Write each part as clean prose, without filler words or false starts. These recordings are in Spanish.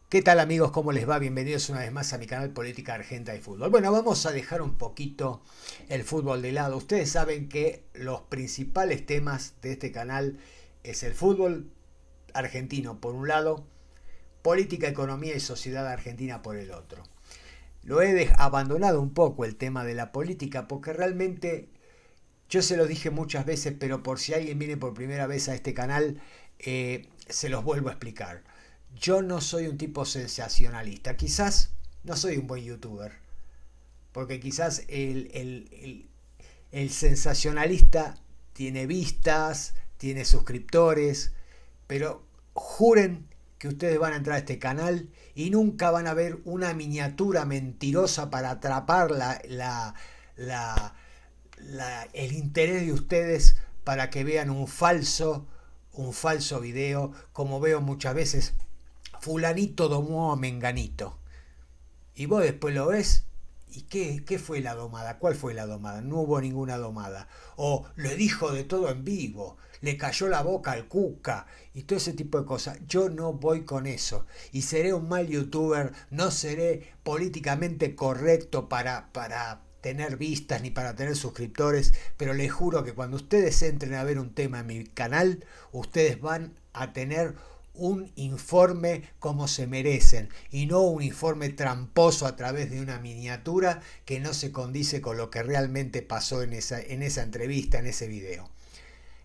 ¿Qué tal amigos? ¿Cómo les va? Bienvenidos una vez más a mi canal Política Argenta y Fútbol. Bueno, vamos a dejar un poquito el fútbol de lado. Ustedes saben que los principales temas de este canal es el fútbol argentino por un lado, política, economía y sociedad argentina por el otro. Lo he abandonado un poco el tema de la política porque realmente yo se lo dije muchas veces, pero por si alguien viene por primera vez a este canal, se los vuelvo a explicar. Yo no soy un tipo sensacionalista. Quizás no soy un buen youtuber. Porque quizás el sensacionalista tiene vistas, tiene suscriptores. Pero juren que ustedes van a entrar a este canal y nunca van a ver una miniatura mentirosa para atrapar la, el interés de ustedes para que vean un falso video, como veo muchas veces. Fulanito domó a Menganito. Y vos después lo ves. ¿Y qué fue la domada? ¿Cuál fue la domada? No hubo ninguna domada. O le dijo de todo en vivo. Le cayó la boca al Cuca. Y todo ese tipo de cosas. Yo no voy con eso. Y seré un mal youtuber. No seré políticamente correcto para tener vistas ni para tener suscriptores. Pero les juro que cuando ustedes entren a ver un tema en mi canal, ustedes van a tener un informe como se merecen y no un informe tramposo a través de una miniatura que no se condice con lo que realmente pasó en esa entrevista, en ese video.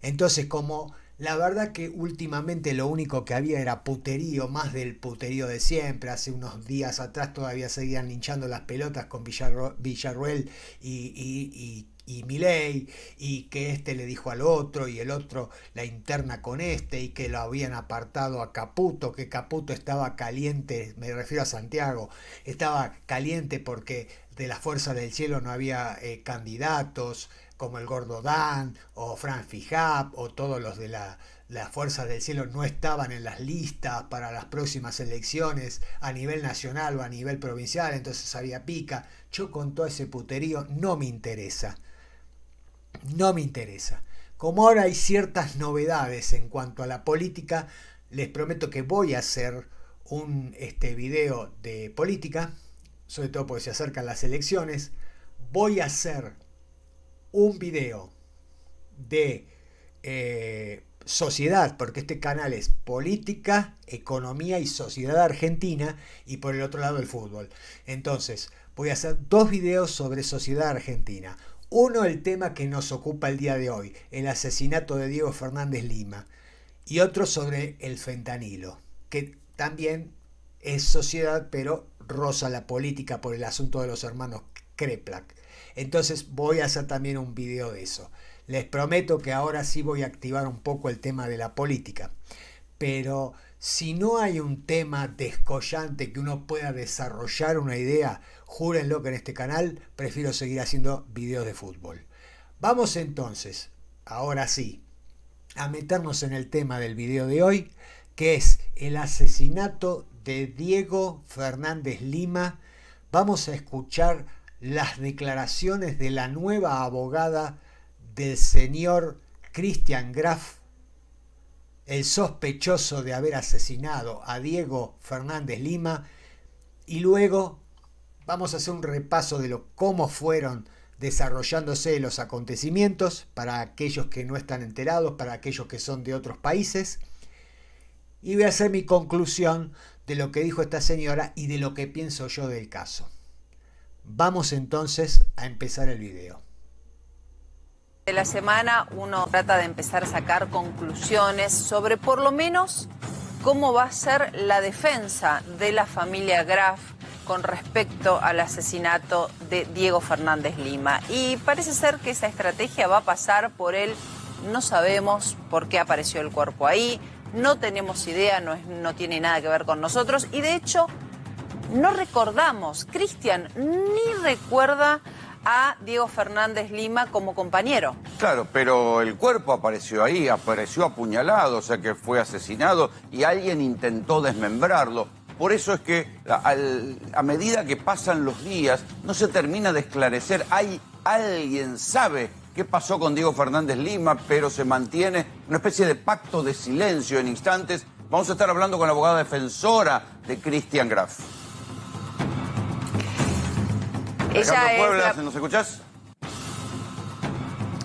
Entonces, como la verdad que últimamente lo único que había era puterío, más del puterío de siempre. Hace unos días atrás todavía seguían hinchando las pelotas con Villarroel y Milei, y que este le dijo al otro y el otro la interna con este, y que lo habían apartado a Caputo, que Caputo estaba caliente, me refiero a Santiago, estaba caliente porque de la Fuerza del Cielo no había candidatos como el Gordo Dan o Fran Fijap, o todos los de las Fuerzas del Cielo no estaban en las listas para las próximas elecciones a nivel nacional o a nivel provincial, entonces había pica. Yo con todo ese puterío no me interesa. No me interesa. Como ahora hay ciertas novedades en cuanto a la política, les prometo que voy a hacer un video de política, sobre todo porque se acercan las elecciones. Voy a hacer un video de sociedad, porque este canal es política, economía y sociedad argentina, y por el otro lado el fútbol. Entonces, voy a hacer dos videos sobre sociedad argentina. Uno, el tema que nos ocupa el día de hoy, el asesinato de Diego Fernández Lima. Y otro sobre el fentanilo, que también es sociedad, pero roza la política por el asunto de los hermanos Kreplak. Entonces voy a hacer también un video de eso. Les prometo que ahora sí voy a activar un poco el tema de la política. Pero si no hay un tema descollante que uno pueda desarrollar una idea, júrenlo que en este canal prefiero seguir haciendo videos de fútbol. Vamos entonces, ahora sí, a meternos en el tema del video de hoy, que es el asesinato de Diego Fernández Lima. Vamos a escuchar las declaraciones de la nueva abogada del señor Christian Graf, el sospechoso de haber asesinado a Diego Fernández Lima, y luego vamos a hacer un repaso de cómo fueron desarrollándose los acontecimientos para aquellos que no están enterados, para aquellos que son de otros países, y voy a hacer mi conclusión de lo que dijo esta señora y de lo que pienso yo del caso. Vamos entonces a empezar el video. De la semana uno trata de empezar a sacar conclusiones sobre por lo menos cómo va a ser la defensa de la familia Graf con respecto al asesinato de Diego Fernández Lima. Y parece ser que esa estrategia va a pasar por el no sabemos por qué apareció el cuerpo ahí, no tenemos idea, no tiene nada que ver con nosotros, y de hecho no recordamos, Cristian ni recuerda a Diego Fernández Lima como compañero. Claro, pero el cuerpo apareció ahí, apareció apuñalado, o sea que fue asesinado y alguien intentó desmembrarlo. Por eso es que a medida que pasan los días no se termina de esclarecer. Alguien sabe qué pasó con Diego Fernández Lima, pero se mantiene una especie de pacto de silencio en instantes Vamos a estar hablando con la abogada defensora de Cristian Graf. Ella Puebla, ¿nos escuchás?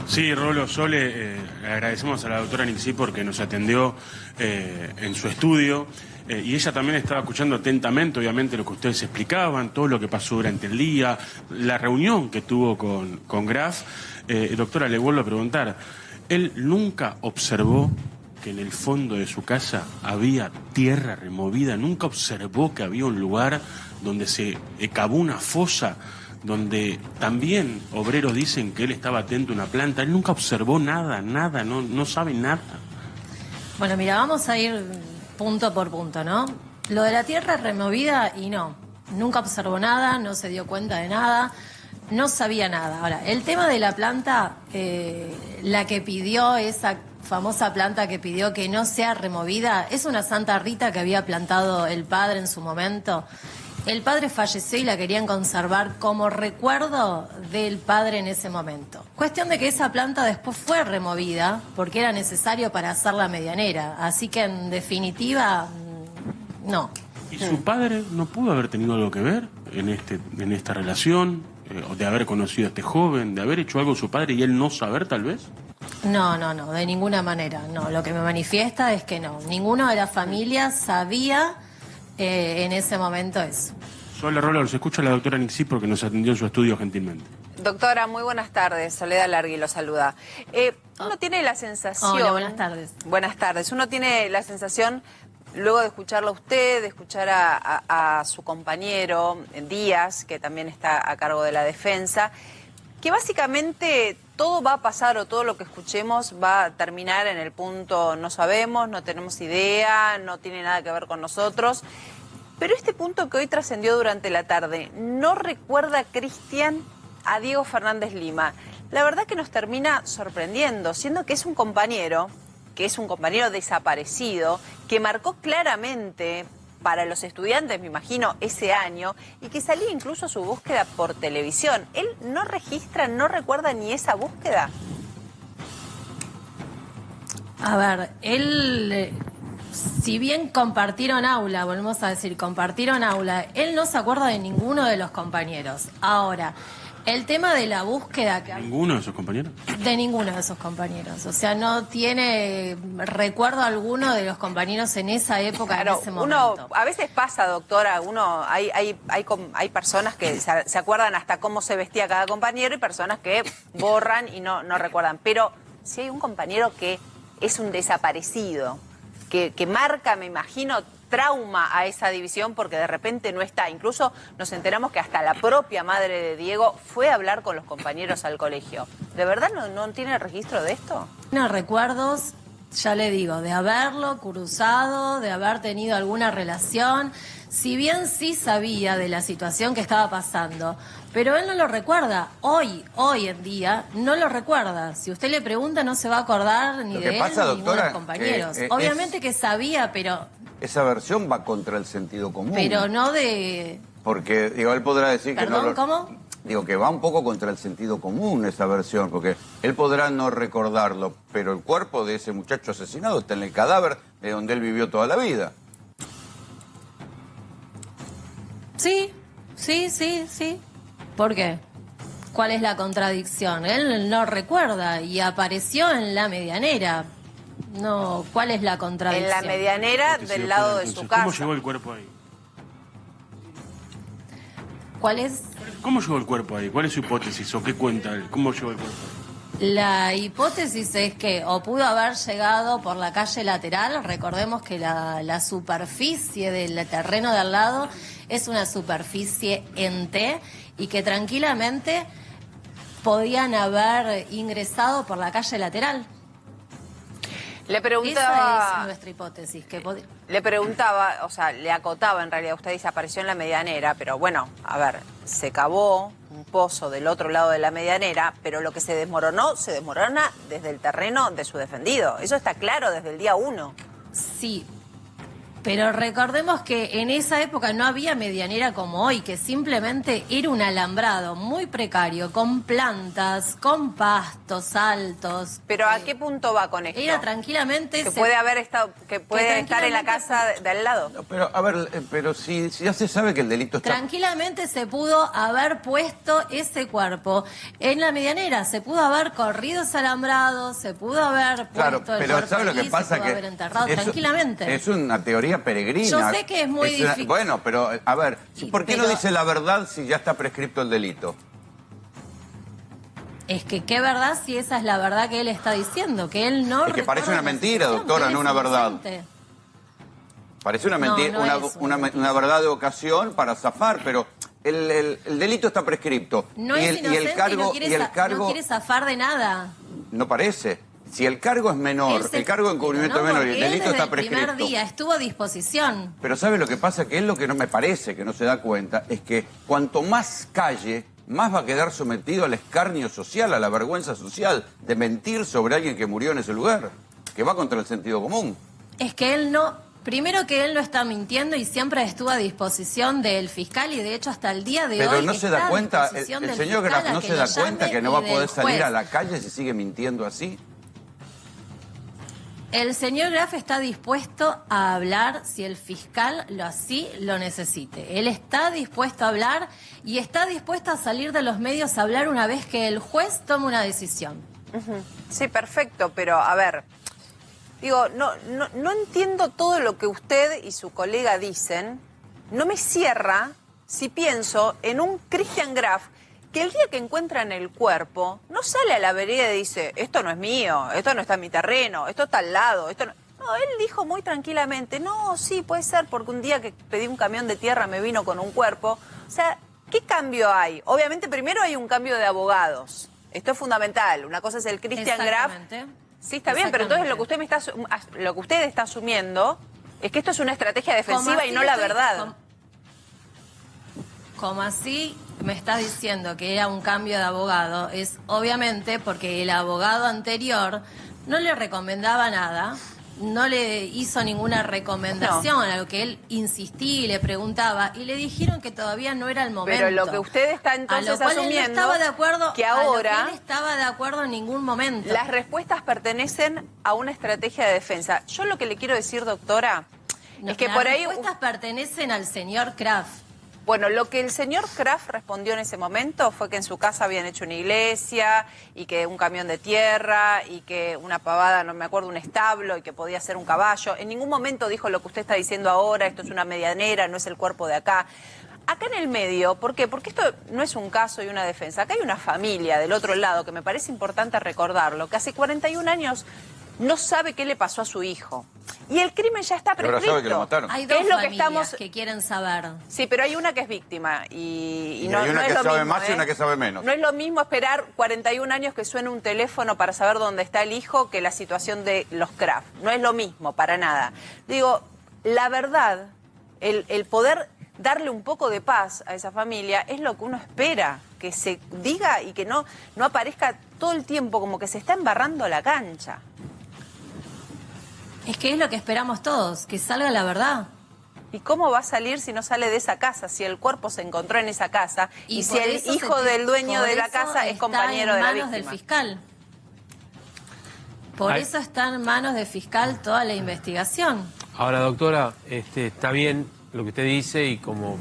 Sí, Rolo, Sole, le agradecemos a la doctora Nixí porque nos atendió en su estudio y ella también estaba escuchando atentamente, obviamente, lo que ustedes explicaban, todo lo que pasó durante el día, la reunión que tuvo con Graf. Doctora, le vuelvo a preguntar, ¿él nunca observó que en el fondo de su casa había tierra removida? ¿Nunca observó que había un lugar donde se cavó una fosa, donde también obreros dicen que él estaba atento a una planta? Él nunca observó nada, no sabe nada. Bueno, mira, vamos a ir punto por punto, ¿no? Lo de la tierra removida, y no, nunca observó nada, no se dio cuenta de nada, no sabía nada. Ahora, el tema de la planta, la que pidió, esa famosa planta que pidió que no sea removida, es una Santa Rita que había plantado el padre en su momento. El padre falleció y la querían conservar como recuerdo del padre en ese momento. Cuestión de que esa planta después fue removida porque era necesario para hacer la medianera. Así que en definitiva, no. ¿Y su padre no pudo haber tenido algo que ver en esta relación? O de haber conocido a este joven, de haber hecho algo su padre y él no saber tal vez? No, de ninguna manera. No, lo que me manifiesta es que no. Ninguno de la familia sabía en ese momento eso. Sola Rola, los escucha la doctora Nixí porque nos atendió en su estudio gentilmente. Doctora, muy buenas tardes. Soledad Largui lo saluda. Uno tiene la sensación... Hola, buenas tardes. Buenas tardes. Uno tiene la sensación, luego de escucharlo a usted, de escuchar a su compañero Díaz, que también está a cargo de la defensa, que básicamente todo va a pasar o todo lo que escuchemos va a terminar en el punto no sabemos, no tenemos idea, no tiene nada que ver con nosotros. Pero este punto que hoy trascendió durante la tarde, ¿no recuerda, Cristian, a Diego Fernández Lima? La verdad que nos termina sorprendiendo, siendo que es un compañero desaparecido, que marcó claramente para los estudiantes, me imagino, ese año, y que salía incluso su búsqueda por televisión. ¿Él no registra, no recuerda ni esa búsqueda? A ver, él, si bien compartieron aula, volvemos a decir, compartieron aula, él no se acuerda de ninguno de los compañeros. Ahora, el tema de la búsqueda... ¿Ninguno de sus compañeros? De ninguno de esos compañeros. O sea, no tiene recuerdo alguno de los compañeros en esa época, claro, en ese momento. A veces pasa, doctora, hay personas que se acuerdan hasta cómo se vestía cada compañero y personas que borran y no recuerdan. Pero si hay un compañero que es un desaparecido, que marca, me imagino, trauma a esa división porque de repente no está. Incluso nos enteramos que hasta la propia madre de Diego fue a hablar con los compañeros al colegio. ¿De verdad no tiene registro de esto? No, recuerdos, ya le digo, de haberlo cruzado, de haber tenido alguna relación. Si bien sí sabía de la situación que estaba pasando, pero él no lo recuerda. Hoy en día, no lo recuerda. Si usted le pregunta, no se va a acordar ni de él ni de los compañeros. Obviamente que sabía, pero... Esa versión va contra el sentido común. Pero no de... Porque, digo, él podrá decir ¿Perdón, que no... ¿cómo? Digo, que va un poco contra el sentido común esa versión, porque él podrá no recordarlo, pero el cuerpo de ese muchacho asesinado está en el cadáver de donde él vivió toda la vida. Sí. ¿Por qué? ¿Cuál es la contradicción? Él no recuerda y apareció en la medianera. No, ¿cuál es la contradicción? En la medianera del lado de su casa. ¿Cómo llegó el cuerpo ahí? ¿Cuál es? ¿Cómo llegó el cuerpo ahí? ¿Cuál es su hipótesis o qué cuenta él? ¿Cómo llegó el cuerpo ahí? La hipótesis es que o pudo haber llegado por la calle lateral, recordemos que la superficie del terreno de al lado es una superficie en T y que tranquilamente podían haber ingresado por la calle lateral. Le preguntaba... Esa es nuestra hipótesis. Le preguntaba, o sea, le acotaba en realidad, usted dice apareció en la medianera, pero bueno, a ver, se cavó un pozo del otro lado de la medianera, pero lo que se desmorona desde el terreno de su defendido. Eso está claro desde el día 1. Sí, Pero recordemos que en esa época no había medianera como hoy, que simplemente era un alambrado muy precario, con plantas, con pastos altos. Pero ¿a qué punto va con esto? Era tranquilamente... Que puede haber estado, que puede estar en la casa de al lado. No, pero, a ver, pero si ya se sabe que el delito está... Tranquilamente se pudo haber puesto ese cuerpo en la medianera, se pudo haber corrido ese alambrado, se pudo haber puesto el pero cuerpo ¿sabe lo que allí, pasa? se pudo Que haber enterrado tranquilamente. Es una teoría peregrina. Yo sé que es muy difícil. Bueno, pero a ver, ¿por qué no Pero- dice la verdad si ya está prescripto el delito? Es que qué verdad si esa es la verdad que él está diciendo, que él no... Es que parece recuerda una la mentira, situación, doctora, que él no es una verdad. inocente. Parece una mentira, No, no es una verdad de ocasión para zafar, pero el delito está prescripto. No y es el, inocente y el cargo, no quiere, no quiere zafar de nada. no parece. Si el cargo es menor, el cargo de encubrimiento es menor y el delito está prescripto. El primer día estuvo a disposición. Pero ¿sabe lo que pasa? Que él lo que no me parece, que no se da cuenta, es que cuanto más calle, más va a quedar sometido al escarnio social, a la vergüenza social de mentir sobre alguien que murió en ese lugar, que va contra el sentido común. Es que él no... Primero que él no está mintiendo y siempre estuvo a disposición del fiscal y de hecho hasta el día de hoy Pero no se da está a cuenta, disposición el del señor fiscal Graf a no que se lo da cuenta llame que no y va a del poder salir juez. a la calle si sigue mintiendo así. El señor Graf está dispuesto a hablar si el fiscal así lo necesite. Él está dispuesto a hablar y está dispuesto a salir de los medios a hablar una vez que el juez tome una decisión. Sí, perfecto, pero a ver, digo, no entiendo todo lo que usted y su colega dicen. No me cierra si pienso en un Christian Graf que el día que encuentran el cuerpo no sale a la vereda y dice, esto no es mío, esto no está en mi terreno, esto está al lado, esto no... No, él dijo muy tranquilamente, no, sí, puede ser, porque un día que pedí un camión de tierra me vino con un cuerpo. O sea, ¿qué cambio hay? Obviamente primero hay un cambio de abogados. Esto es fundamental. Una cosa es el Christian Graf. Sí, está bien, pero entonces lo que usted está asumiendo es que esto es una estrategia defensiva y no la verdad. Como así me está diciendo que era un cambio de abogado, es obviamente porque el abogado anterior no le recomendaba nada, no le hizo ninguna recomendación a lo que él insistía y le preguntaba, y le dijeron que todavía no era el momento. Pero lo que usted está entonces a lo cual asumiendo él no estaba de acuerdo, que ahora a lo que él estaba de acuerdo en ningún momento. las respuestas pertenecen a una estrategia de defensa. Yo lo que le quiero decir, doctora, es que por ahí... Las respuestas pertenecen al señor Kraft. Bueno, lo que el señor Kraft respondió en ese momento fue que en su casa habían hecho una iglesia y que un camión de tierra y que una pavada, no me acuerdo, un establo y que podía ser un caballo. En ningún momento dijo lo que usted está diciendo ahora, esto es una medianera, no es el cuerpo de acá. Acá en el medio, ¿por qué? Porque esto no es un caso y una defensa. Acá hay una familia del otro lado que me parece importante recordarlo, que hace 41 años no sabe qué le pasó a su hijo. Y el crimen ya está Pero ahora prescrito. sabe que lo mataron. Hay ¿Qué dos es lo que familias estamos... que quieren saber. Sí, pero hay una que es víctima y no, hay una no es que lo sabe mismo, más y una que sabe menos. No es lo mismo esperar 41 años que suene un teléfono para saber dónde está el hijo que la situación de los Kraft. No es lo mismo, para nada. Digo, la verdad, el poder darle un poco de paz a esa familia es lo que uno espera, que se diga y que no aparezca todo el tiempo como que se está embarrando la cancha. Es que es lo que esperamos todos, que salga la verdad. ¿Y cómo va a salir si no sale de esa casa? Si el cuerpo se encontró en esa casa y si por el eso hijo del dueño por de la eso casa es está compañero de la en manos víctima. del fiscal. Por eso está en manos del fiscal toda la investigación. Ahora, doctora, está bien lo que usted dice y como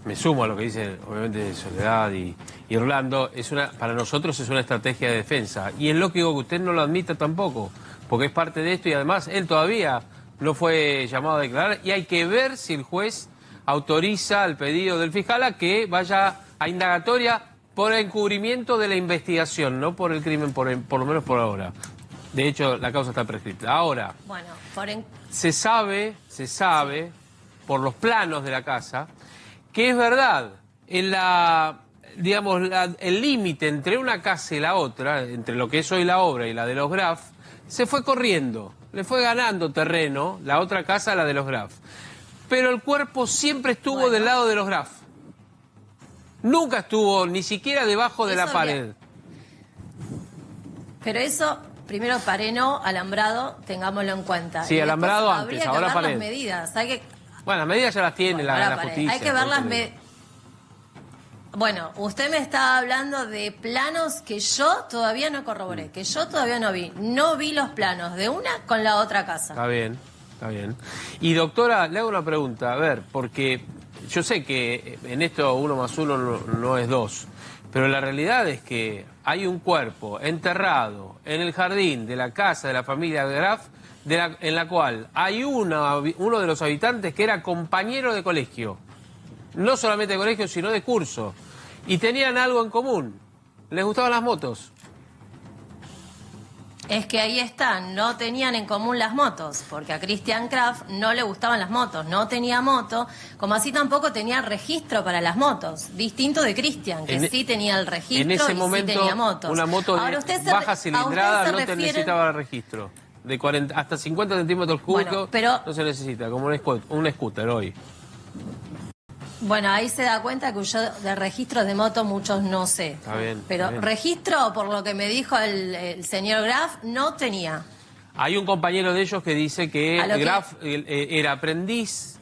me sumo a lo que dicen, obviamente, Soledad y Orlando, para nosotros es una estrategia de defensa. Y es lógico que usted no lo admita tampoco, porque es parte de esto y además él todavía no fue llamado a declarar y hay que ver si el juez autoriza el pedido del fiscal a que vaya a indagatoria por encubrimiento de la investigación, no por el crimen, por lo menos por ahora. De hecho, la causa está prescrita. Ahora, Bueno, se sabe, por los planos de la casa, que es verdad, en el límite entre una casa y la otra, entre lo que es hoy la obra y la de los Graf, se fue corriendo, le fue ganando terreno la otra casa, la de los Graf. Pero el cuerpo siempre estuvo del lado de los Graf. Nunca estuvo ni siquiera debajo de la Eso pared. bien. Pero eso primero paréno, alambrado, tengámoslo en cuenta. Sí, Y alambrado después antes, habría que ahora ver pared. las medidas. Hay que, Bueno, las medidas ya las tiene ahora la pared. justicia. Hay que ver por las eso digo. medidas. Bueno, usted me está hablando de planos que yo todavía no corroboré, que yo todavía no vi. No vi los planos de una con la otra casa. Está bien, está bien. Y doctora, le hago una pregunta, a ver, porque yo sé que en esto 1 más 1 no es 2, pero la realidad es que hay un cuerpo enterrado en el jardín de la casa de la familia Graf, en la cual hay uno de los habitantes que era compañero de colegio, no solamente de colegio, sino de curso, y tenían algo en común, les gustaban las motos. Es que ahí está, no tenían en común las motos, porque a Christian Kraft no le gustaban las motos, no tenía moto, como así tampoco tenía registro para las motos, distinto de Christian, que sí tenía el registro En ese y momento, sí tenía motos. una moto Ahora, de baja cilindrada no te refiere- necesitaba registro. De 40, hasta 50 centímetros cúbicos Bueno, pero- no se necesita, como un scooter hoy. Bueno, ahí se da cuenta que yo de registros de moto muchos no sé. Está bien, Pero está bien. registro, por lo que me dijo el señor Graf, no tenía. Hay un compañero de ellos que dice que A lo que- Graf era aprendiz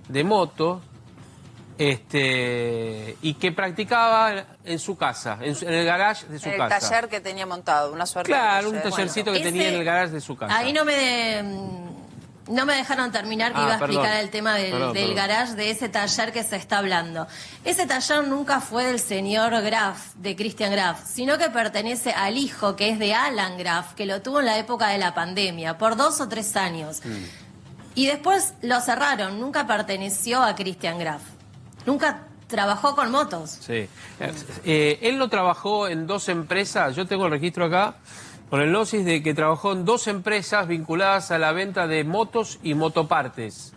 de moto y que practicaba en su casa, en el garage de su El casa. taller que tenía montado, una suerte Claro, de un taller. tallercito que Ese- tenía en el garage de su casa. Ahí no me dejaron terminar, que Ah, iba a explicar perdón. el tema del Perdón. garage, de ese taller que se está hablando. Ese taller nunca fue del señor Graf, de Christian Graf, sino que pertenece al hijo, que es de Alan Graf, que lo tuvo en la época de la pandemia, por 2 o 3 años. Y después lo cerraron, nunca perteneció a Christian Graf. Nunca trabajó con motos. Sí. Él no trabajó en 2 empresas, yo tengo el registro acá, con el Gnosis de que trabajó en 2 empresas vinculadas a la venta de motos y motopartes.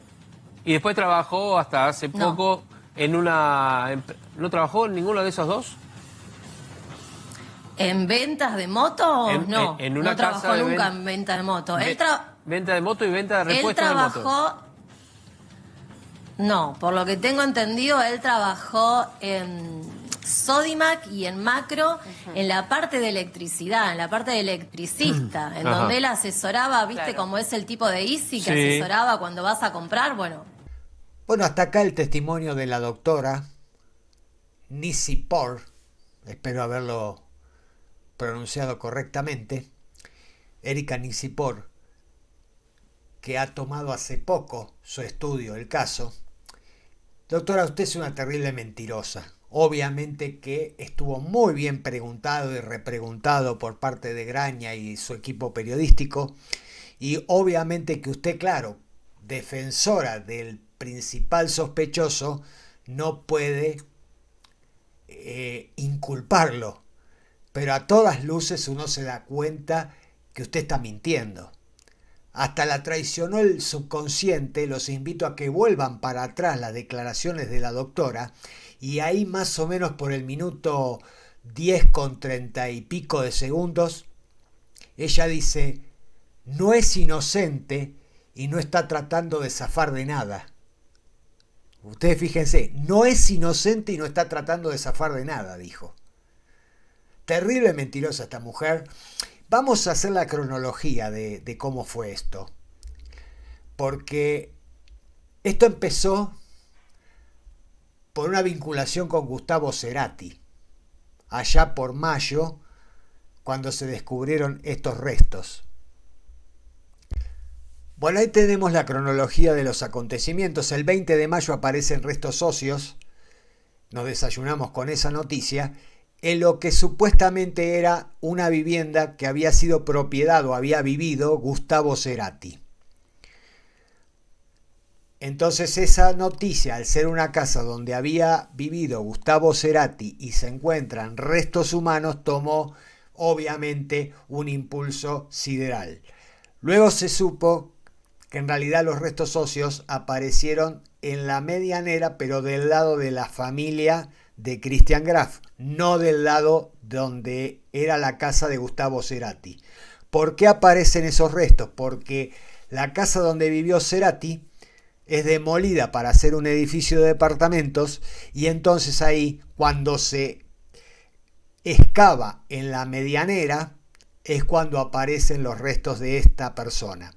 Y después trabajó hasta hace No. poco en una... ¿No trabajó en ninguno de esos 2? ¿En ventas de motos? No, en una no casa trabajó de nunca en ventas de motos. Venta de moto y venta de Él repuestos de moto. trabajó... No, por lo que tengo entendido, él trabajó en Sodimac y en Macro, en la parte de electricidad, en la parte de electricista, en Ajá. donde él asesoraba, ¿viste? Claro. Como es el tipo de Easy que Sí. asesoraba cuando vas a comprar, bueno. Bueno, hasta acá el testimonio de la doctora Nisipor, espero haberlo pronunciado correctamente, Erika Nisipor, que ha tomado hace poco su estudio del caso. Doctora, usted es una terrible mentirosa. Obviamente que estuvo muy bien preguntado y repreguntado por parte de Graña y su equipo periodístico. Y obviamente que usted, claro, defensora del principal sospechoso, no puede inculparlo. Pero a todas luces uno se da cuenta que usted está mintiendo. Hasta la traicionó el subconsciente. Los invito a que vuelvan para atrás las declaraciones de la doctora y ahí más o menos por el minuto 10 con 30 y pico de segundos, ella dice, no es inocente y no está tratando de zafar de nada. Ustedes fíjense, no es inocente y no está tratando de zafar de nada, dijo. Terrible mentirosa esta mujer. Vamos a hacer la cronología de cómo fue esto. Porque esto empezó por una vinculación con Gustavo Cerati, allá por mayo, cuando se descubrieron estos restos. Bueno, ahí tenemos la cronología de los acontecimientos. El 20 de mayo aparecen restos óseos. Nos desayunamos con esa noticia. En lo que supuestamente era una vivienda que había sido propiedad o había vivido Gustavo Cerati. Entonces esa noticia, al ser una casa donde había vivido Gustavo Cerati y se encuentran restos humanos, tomó obviamente un impulso sideral. Luego se supo que en realidad los restos óseos aparecieron en la medianera, pero del lado de la familia de Christian Graf, no del lado donde era la casa de Gustavo Cerati. ¿Por qué aparecen esos restos? Porque la casa donde vivió Cerati es demolida para hacer un edificio de departamentos y entonces ahí, cuando se excava en la medianera, es cuando aparecen los restos de esta persona.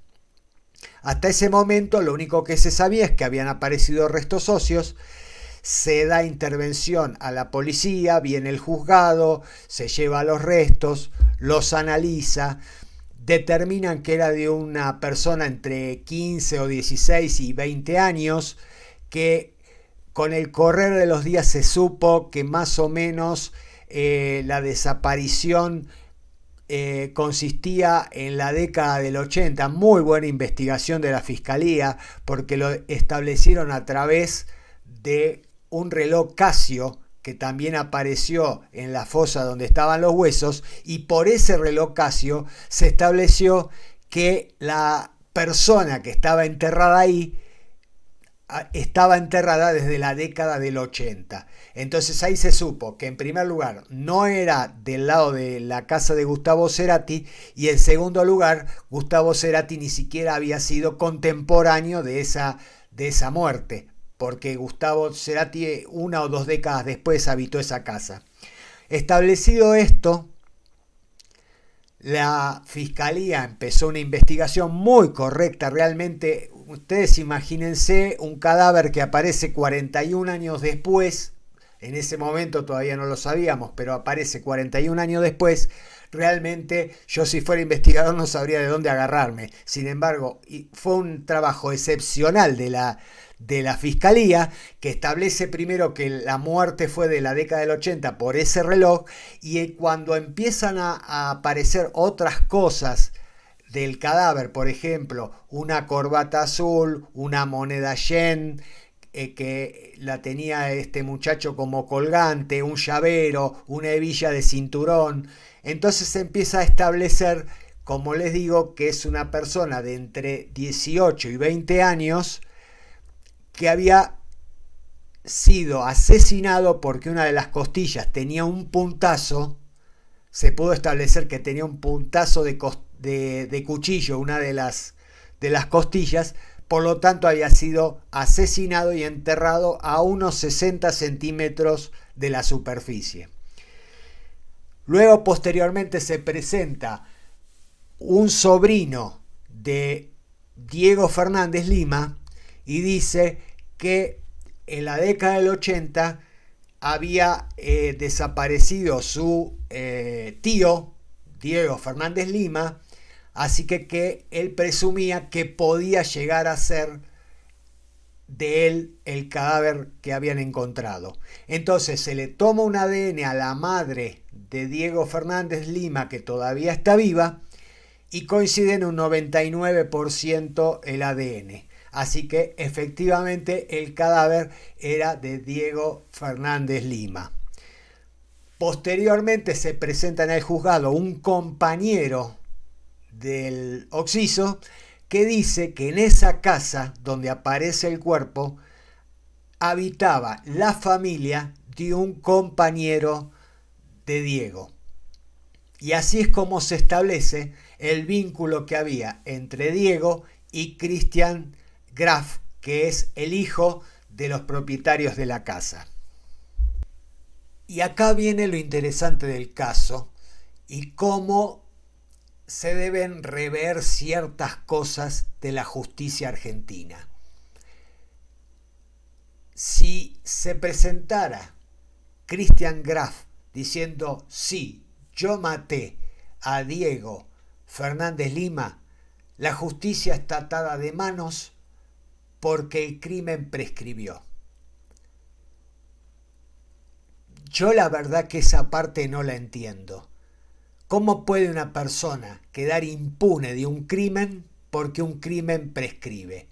Hasta ese momento lo único que se sabía es que habían aparecido restos óseos. Se da intervención a la policía, viene el juzgado, se lleva los restos, los analiza, determinan que era de una persona entre 15 o 16 y 20 años, que con el correr de los días se supo que más o menos la desaparición consistía en la década del 80. Muy buena investigación de la Fiscalía, porque lo establecieron a través de un reloj Casio que también apareció en la fosa donde estaban los huesos, y por ese reloj Casio se estableció que la persona que estaba enterrada ahí estaba enterrada desde la década del 80. Entonces ahí se supo que en primer lugar no era del lado de la casa de Gustavo Cerati, y en segundo lugar Gustavo Cerati ni siquiera había sido contemporáneo de esa muerte, porque Gustavo Cerati 1 o 2 décadas después habitó esa casa. Establecido esto, la Fiscalía empezó una investigación muy correcta. Realmente, ustedes imagínense un cadáver que aparece 41 años después. En ese momento todavía no lo sabíamos, pero aparece 41 años después. Realmente yo, si fuera investigador, no sabría de dónde agarrarme. Sin embargo, fue un trabajo excepcional de la Fiscalía, que establece primero que la muerte fue de la década del 80 por ese reloj, y cuando empiezan a aparecer otras cosas del cadáver, por ejemplo, una corbata azul, una moneda yen, que la tenía este muchacho como colgante, un llavero, una hebilla de cinturón, entonces se empieza a establecer, como les digo, que es una persona de entre 18 y 20 años, que había sido asesinado porque una de las costillas tenía un puntazo. Se pudo establecer que tenía un puntazo de cuchillo, una de las costillas. Por lo tanto, había sido asesinado y enterrado a unos 60 centímetros de la superficie. Luego, posteriormente, se presenta un sobrino de Diego Fernández Lima y dice que en la década del 80 había desaparecido su tío, Diego Fernández Lima, así que él presumía que podía llegar a ser de él el cadáver que habían encontrado. Entonces se le toma un ADN a la madre de Diego Fernández Lima, que todavía está viva, y coincide en un 99% el ADN. Así que efectivamente el cadáver era de Diego Fernández Lima. Posteriormente se presenta en el juzgado un compañero del occiso que dice que en esa casa donde aparece el cuerpo habitaba la familia de un compañero de Diego. Y así es como se establece el vínculo que había entre Diego y Christian Graf, que es el hijo de los propietarios de la casa. Y acá viene lo interesante del caso y cómo se deben rever ciertas cosas de la justicia argentina. Si se presentara Christian Graf diciendo: sí, yo maté a Diego Fernández Lima, la justicia está atada de manos porque el crimen prescribió. Yo la verdad que esa parte no la entiendo. ¿Cómo puede una persona quedar impune de un crimen porque un crimen prescribe?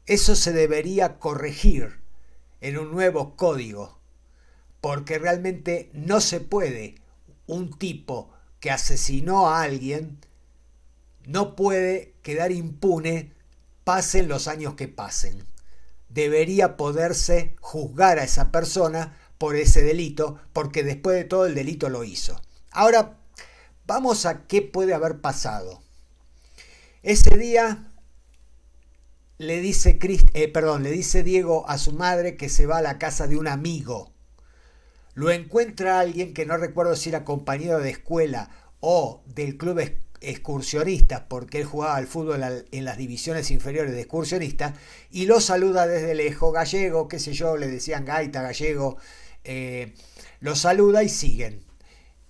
Eso se debería corregir en un nuevo código, porque realmente no se puede. Un tipo que asesinó a alguien no puede quedar impune, pasen los años que pasen. Debería poderse juzgar a esa persona por ese delito, porque después de todo el delito lo hizo. Ahora, vamos a qué puede haber pasado. Ese día le dice Diego a su madre que se va a la casa de un amigo. Lo encuentra alguien que no recuerdo si era compañero de escuela o del club excursionistas, porque él jugaba al fútbol en las divisiones inferiores de excursionistas, y lo saluda desde lejos, Gallego, qué sé yo, le decían Gaita, Gallego, lo saluda y siguen.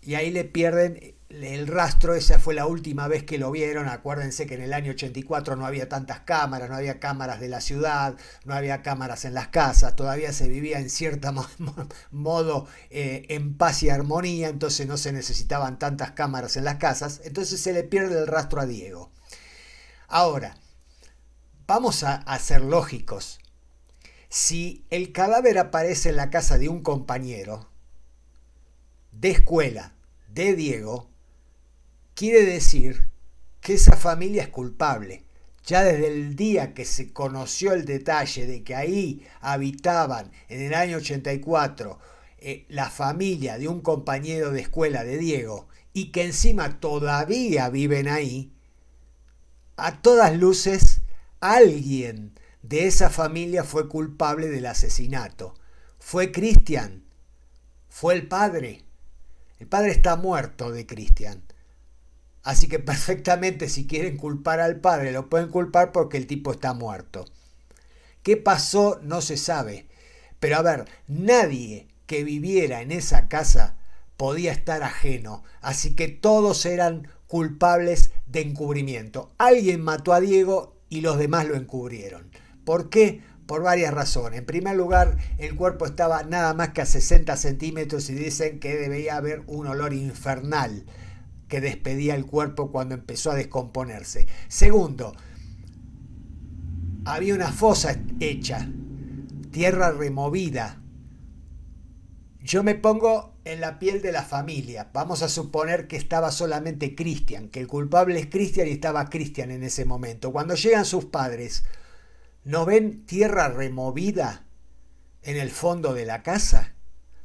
Y ahí le pierden el rastro. Esa fue la última vez que lo vieron. Acuérdense que en el año 84 no había tantas cámaras, no había cámaras de la ciudad, no había cámaras en las casas, todavía se vivía en cierto modo en paz y armonía, entonces no se necesitaban tantas cámaras en las casas, entonces se le pierde el rastro a Diego. Ahora, vamos a ser lógicos. Si el cadáver aparece en la casa de un compañero de escuela de Diego, quiere decir que esa familia es culpable. Ya desde el día que se conoció el detalle de que ahí habitaban en el año 84 la familia de un compañero de escuela de Diego y que encima todavía viven ahí, a todas luces alguien de esa familia fue culpable del asesinato. ¿Fue Cristian? ¿Fue el padre? El padre está muerto de Cristian. Así que perfectamente, si quieren culpar al padre, lo pueden culpar porque el tipo está muerto. ¿Qué pasó? No se sabe. Pero a ver, nadie que viviera en esa casa podía estar ajeno. Así que todos eran culpables de encubrimiento. Alguien mató a Diego y los demás lo encubrieron. ¿Por qué? Por varias razones. En primer lugar, el cuerpo estaba nada más que a 60 centímetros y dicen que debía haber un olor infernal que despedía el cuerpo cuando empezó a descomponerse. Segundo, había una fosa hecha, tierra removida. Yo me pongo en la piel de la familia. Vamos a suponer que estaba solamente Cristian, que el culpable es Cristian y estaba Cristian en ese momento. Cuando llegan sus padres, ¿no ven tierra removida en el fondo de la casa?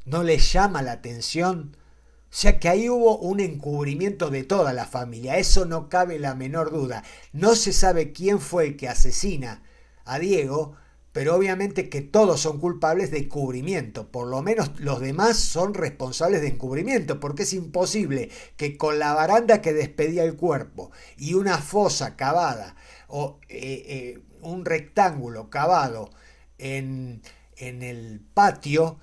¿No les llama la atención? O sea que ahí hubo un encubrimiento de toda la familia, eso no cabe la menor duda. No se sabe quién fue el que asesina a Diego, pero obviamente que todos son culpables de encubrimiento. Por lo menos los demás son responsables de encubrimiento, porque es imposible que con la baranda que despedía el cuerpo y una fosa cavada o un rectángulo cavado en el patio,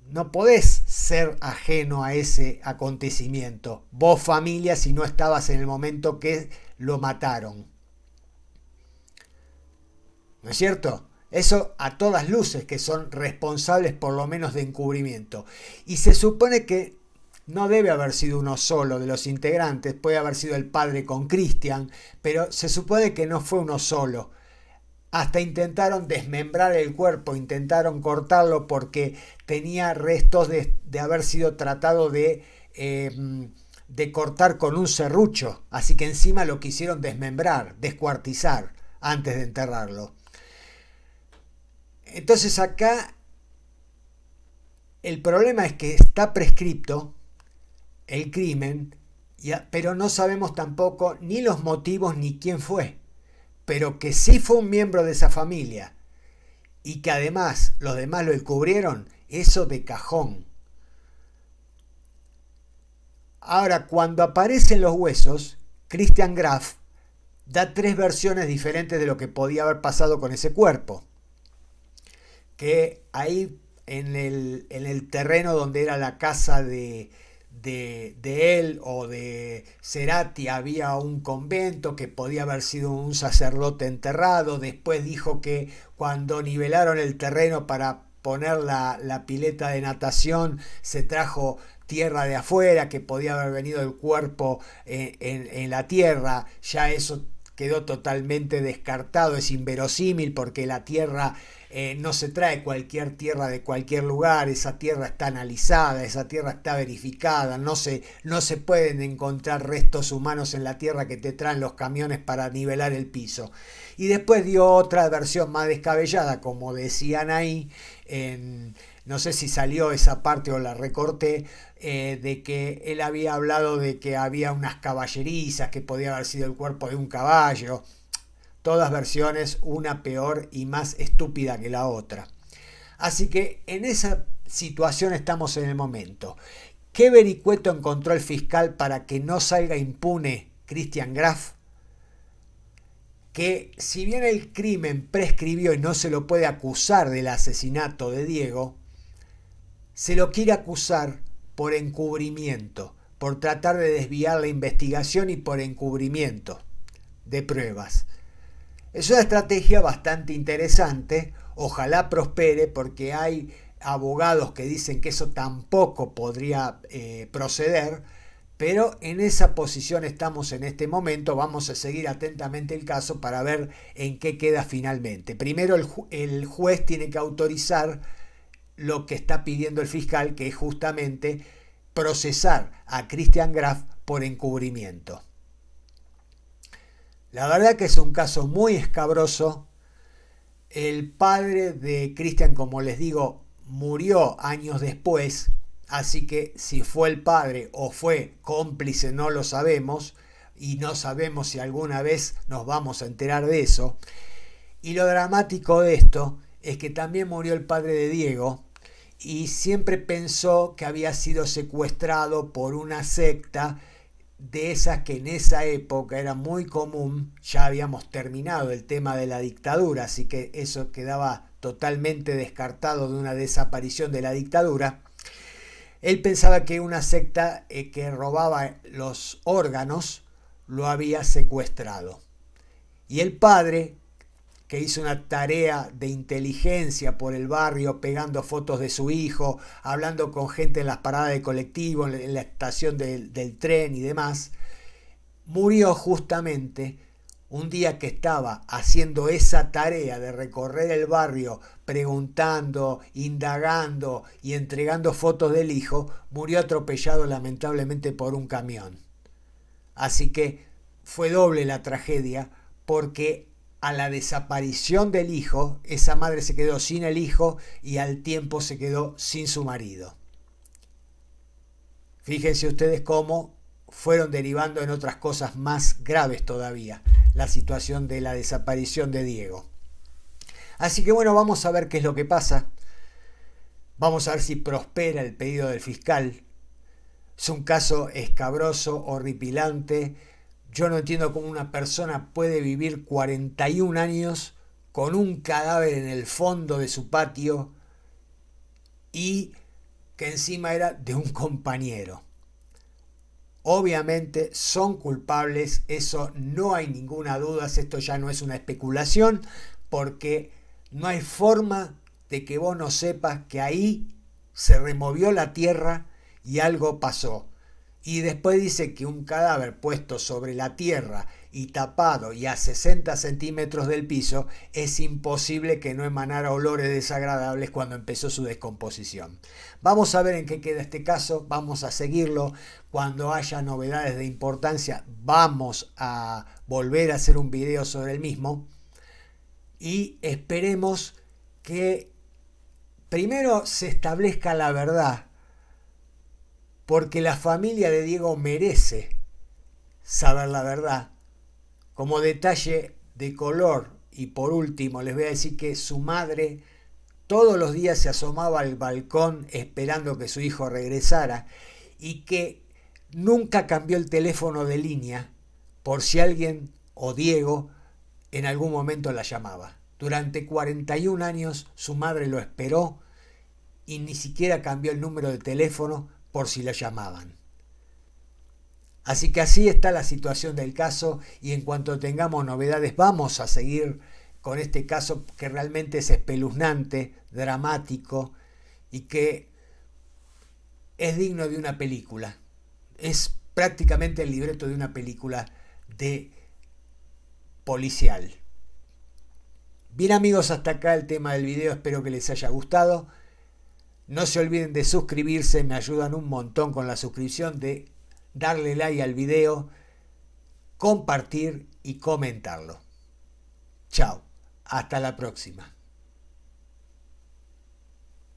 no podés ser ajeno a ese acontecimiento. Vos, familia, si no estabas en el momento que lo mataron. ¿No es cierto? Eso a todas luces que son responsables por lo menos de encubrimiento. Y se supone que no debe haber sido uno solo de los integrantes, puede haber sido el padre con Cristian, pero se supone que no fue uno solo. Hasta intentaron desmembrar el cuerpo, intentaron cortarlo porque tenía restos de haber sido tratado de cortar con un serrucho. Así que encima lo quisieron desmembrar, descuartizar antes de enterrarlo. Entonces acá el problema es que está prescripto el crimen, pero no sabemos tampoco ni los motivos ni quién fue. Pero que sí fue un miembro de esa familia y que además los demás lo encubrieron, eso de cajón. Ahora, cuando aparecen los huesos, Christian Graf da 3 versiones diferentes de lo que podía haber pasado con ese cuerpo. Que ahí en el terreno donde era la casa de él o de Cerati había un convento, que podía haber sido un sacerdote enterrado. Después dijo que cuando nivelaron el terreno para poner la pileta de natación se trajo tierra de afuera, que podía haber venido el cuerpo en la tierra. Ya eso quedó totalmente descartado, es inverosímil porque la tierra no se trae cualquier tierra de cualquier lugar, esa tierra está analizada, esa tierra está verificada, no se pueden encontrar restos humanos en la tierra que te traen los camiones para nivelar el piso. Y después dio otra versión más descabellada, como decían ahí, no sé si salió esa parte o la recorté, de que él había hablado de que había unas caballerizas, que podía haber sido el cuerpo de un caballo. Todas versiones, una peor y más estúpida que la otra. Así que en esa situación estamos en el momento. ¿Qué vericueto encontró el fiscal para que no salga impune Christian Graf? Que si bien el crimen prescribió y no se lo puede acusar del asesinato de Diego, se lo quiere acusar por encubrimiento, por tratar de desviar la investigación y por encubrimiento de pruebas. Es una estrategia bastante interesante, ojalá prospere, porque hay abogados que dicen que eso tampoco podría proceder, pero en esa posición estamos en este momento. Vamos a seguir atentamente el caso para ver en qué queda finalmente. Primero el juez tiene que autorizar lo que está pidiendo el fiscal, que es justamente procesar a Christian Graf por encubrimiento. La verdad que es un caso muy escabroso. El padre de Christian, como les digo, murió años después, así que si fue el padre o fue cómplice no lo sabemos, y no sabemos si alguna vez nos vamos a enterar de eso. Y lo dramático de esto es que también murió el padre de Diego, y siempre pensó que había sido secuestrado por una secta de esas que en esa época era muy común. Ya habíamos terminado el tema de la dictadura, así que eso quedaba totalmente descartado de una desaparición de la dictadura. Él pensaba que una secta que robaba los órganos lo había secuestrado. Y el padre, que hizo una tarea de inteligencia por el barrio, pegando fotos de su hijo, hablando con gente en las paradas de colectivo, en la estación del tren y demás, murió justamente un día que estaba haciendo esa tarea de recorrer el barrio, preguntando, indagando y entregando fotos del hijo. Murió atropellado lamentablemente por un camión. Así que fue doble la tragedia, porque a la desaparición del hijo, esa madre se quedó sin el hijo y al tiempo se quedó sin su marido. Fíjense ustedes cómo fueron derivando en otras cosas más graves todavía la situación de la desaparición de Diego. Así que bueno, vamos a ver qué es lo que pasa. Vamos a ver si prospera el pedido del fiscal. Es un caso escabroso, horripilante. Yo no entiendo cómo una persona puede vivir 41 años con un cadáver en el fondo de su patio y que encima era de un compañero. Obviamente son culpables, eso no hay ninguna duda, esto ya no es una especulación, porque no hay forma de que vos no sepas que ahí se removió la tierra y algo pasó. Y después dice que un cadáver puesto sobre la tierra y tapado y a 60 centímetros del piso, es imposible que no emanara olores desagradables cuando empezó su descomposición. Vamos a ver en qué queda este caso, vamos a seguirlo. Cuando haya novedades de importancia vamos a volver a hacer un video sobre el mismo y esperemos que primero se establezca la verdad, porque la familia de Diego merece saber la verdad. Como detalle de color, y por último les voy a decir que su madre todos los días se asomaba al balcón esperando que su hijo regresara y que nunca cambió el teléfono de línea por si alguien o Diego en algún momento la llamaba. Durante 41 años su madre lo esperó y ni siquiera cambió el número de teléfono por si la llamaban. Así que así está la situación del caso, y en cuanto tengamos novedades vamos a seguir con este caso que realmente es espeluznante, dramático y que es digno de una película. Es prácticamente el libreto de una película de policial. Bien amigos, hasta acá el tema del video, espero que les haya gustado. No se olviden de suscribirse, me ayudan un montón con la suscripción, de darle like al video, compartir y comentarlo. Chao, hasta la próxima.